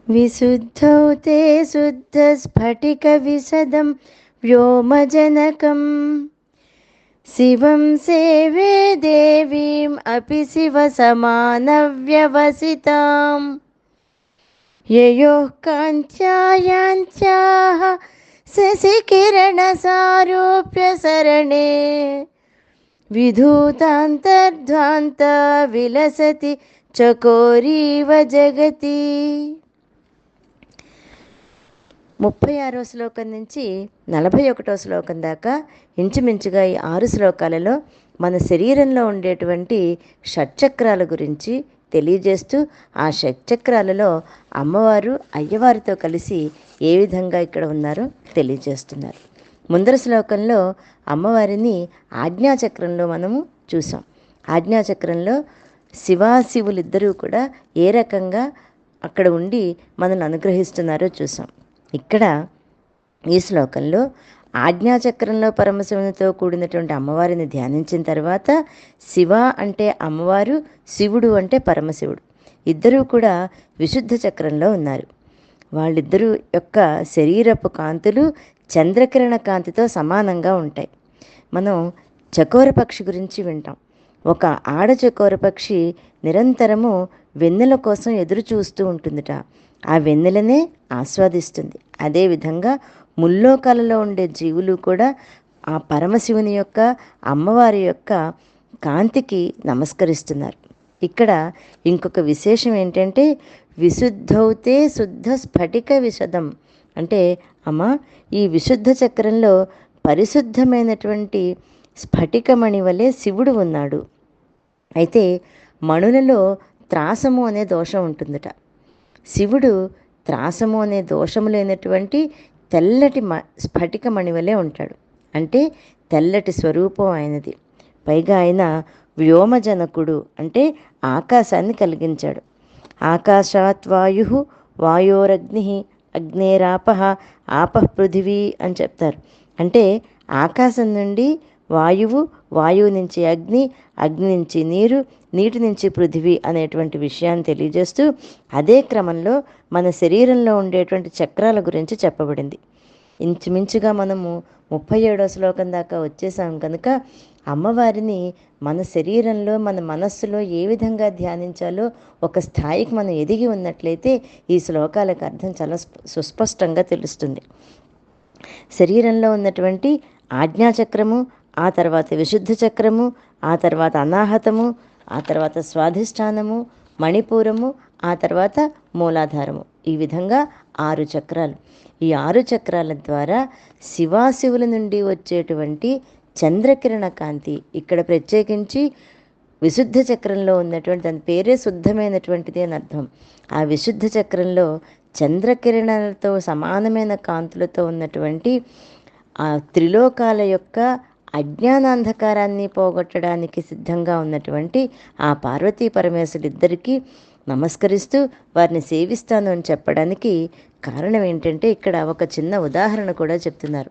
విశుద్ధౌ తే శుద్ధస్ఫటికవిశదం వ్యోమజనకం శివం సేవే దేవీం అపి శివసమానవ్యవసితాం యయోః కాంత్యాయాంత్యాః శశికిరణసారూప్య సరణే విధూతాంతర్ధ్వాంత విలసతి చకోరీవ జగతి. 36వ శ్లోకం నుంచి 41వ శ్లోకం దాకా ఇంచుమించుగా ఈ 6 శ్లోకాలలో మన శరీరంలో ఉండేటువంటి షట్చక్రాల గురించి తెలియజేస్తూ ఆ షట్చక్రాలలో అమ్మవారు అయ్యవారితో కలిసి ఏ విధంగా ఇక్కడ ఉన్నారో తెలియజేస్తున్నారు. ముందర శ్లోకంలో అమ్మవారిని ఆజ్ఞాచక్రంలో మనము చూసాం. ఆజ్ఞాచక్రంలో శివాశివులిద్దరూ కూడా ఏ రకంగా అక్కడ ఉండి మనల్ని అనుగ్రహిస్తున్నారో చూసాం. ఇక్కడ ఈ శ్లోకంలో ఆజ్ఞాచక్రంలో పరమశివునితో కూడినటువంటి అమ్మవారిని ధ్యానించిన తర్వాత శివ అంటే అమ్మవారు, శివుడు అంటే పరమశివుడు ఇద్దరూ కూడా విశుద్ధ చక్రంలో ఉన్నారు. వాళ్ళిద్దరూ యొక్క శరీరపు కాంతులు చంద్రకిరణ కాంతితో సమానంగా ఉంటాయి. మనం చకోర పక్షి గురించి వింటాం. ఒక ఆడ చకోర పక్షి నిరంతరము వెన్నెల కోసం ఎదురు చూస్తూ ఉంటుందిట. ఆ వెన్నెలనే ఆస్వాదిస్తుంది. అదేవిధంగా ముల్లోకాలలో ఉండే జీవులు కూడా ఆ పరమశివుని యొక్క అమ్మవారి యొక్క కాంతికి నమస్కరిస్తున్నారు. ఇక్కడ ఇంకొక విశేషం ఏంటంటే విశుద్ధౌతే శుద్ధ స్ఫటిక విశదం అంటే అమ్మ ఈ విశుద్ధ చక్రంలో పరిశుద్ధమైనటువంటి స్ఫటికమణి వలె శివుడు ఉన్నాడు. అయితే మణులలో త్రాసము అనే దోషం ఉంటుందట. శివుడు త్రాసము అనే దోషము లేనటువంటి తెల్లటి స్ఫటికమణి వలె ఉంటాడు. అంటే తెల్లటి స్వరూపం ఆయనది. పైగా ఆయన వ్యోమజనకుడు అంటే ఆకాశాన్ని కలిగించాడు. ఆకాశాత్ వాయు వాయోరగ్ని అగ్నేరాపహ ఆపః పృథివీ అని చెప్తారు. అంటే ఆకాశం నుండి వాయువు, వాయువు నుంచి అగ్ని, అగ్ని నుంచి నీరు, నీటి నుంచి పృథివీ అనేటువంటి విషయాన్ని తెలియజేస్తూ అదే క్రమంలో మన శరీరంలో ఉండేటువంటి చక్రాల గురించి చెప్పబడింది. ఇంచుమించుగా మనము 37వ శ్లోకం దాకా వచ్చేసాం కనుక అమ్మవారిని మన శరీరంలో మన మనస్సులో ఏ విధంగా ధ్యానించాలో ఒక స్థాయికి మనం ఎదిగి ఉన్నట్లయితే ఈ శ్లోకాలకు అర్థం చాలా సుస్పష్టంగా తెలుస్తుంది. శరీరంలో ఉన్నటువంటి ఆజ్ఞాచక్రము, ఆ తర్వాత విశుద్ధ చక్రము, ఆ తర్వాత అనాహతము, ఆ తర్వాత స్వాధిష్టానము, మణిపూరము, ఆ తర్వాత మూలాధారము. ఈ విధంగా 6 చక్రాలు. ఈ 6 చక్రాల ద్వారా శివాశివుల నుండి వచ్చేటువంటి చంద్రకిరణ కాంతి ఇక్కడ ప్రత్యేకించి విశుద్ధ చక్రంలో ఉన్నటువంటి దాని పేరే శుద్ధమైనటువంటిది అని అర్థం. ఆ విశుద్ధ చక్రంలో చంద్రకిరణాలతో సమానమైన కాంతులతో ఉన్నటువంటి ఆ త్రిలోకాల యొక్క అజ్ఞానాంధకారాన్ని పోగొట్టడానికి సిద్ధంగా ఉన్నటువంటి ఆ పార్వతీ పరమేశ్వరులిద్దరికీ నమస్కరిస్తూ వారిని సేవిస్తాను అని చెప్పడానికి కారణం ఏంటంటే ఇక్కడ ఒక చిన్న ఉదాహరణ కూడా చెప్తున్నారు.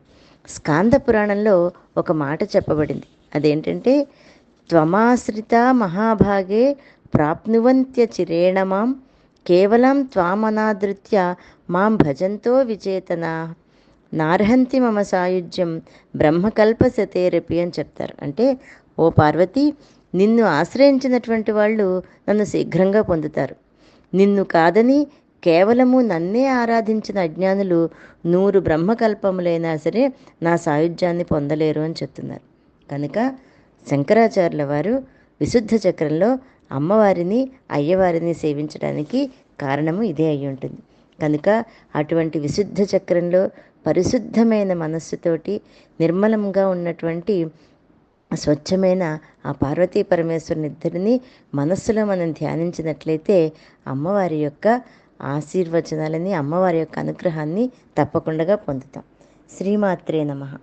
స్కాంద పురాణంలో ఒక మాట చెప్పబడింది. అదేంటంటే త్వమాశ్రిత మహాభాగే ప్రాప్నువంత్య చిరేణ మాం కేవలం త్వామనాదృత్య మాం భజంతో విచేతన నార్హంతి మమ సాయుధ్యం బ్రహ్మకల్పశతేరపి అని చెప్తారు. అంటే ఓ పార్వతి, నిన్ను ఆశ్రయించినటువంటి వాళ్ళు నన్ను శీఘ్రంగా పొందుతారు. నిన్ను కాదని కేవలము నన్నే ఆరాధించిన అజ్ఞానులు 100 బ్రహ్మకల్పములైనా సరే నా సాయుధ్యాన్ని పొందలేరు అని చెప్తున్నారు. కనుక శంకరాచార్యుల వారు విశుద్ధ చక్రంలో అమ్మవారిని అయ్యవారిని సేవించడానికి కారణము ఇదే అయి ఉంటుంది. కనుక అటువంటి విశుద్ధ చక్రంలో పరిశుద్ధమైన మనస్సుతోటి నిర్మలంగా ఉన్నటువంటి స్వచ్ఛమైన ఆ పార్వతీ పరమేశ్వరుని ఇద్దరిని మనస్సులో మనం ధ్యానించినట్లయితే అమ్మవారి యొక్క ఆశీర్వచనాలని, అమ్మవారి యొక్క అనుగ్రహాన్ని తప్పకుండా పొందుతాం. శ్రీమాత్రే నమః.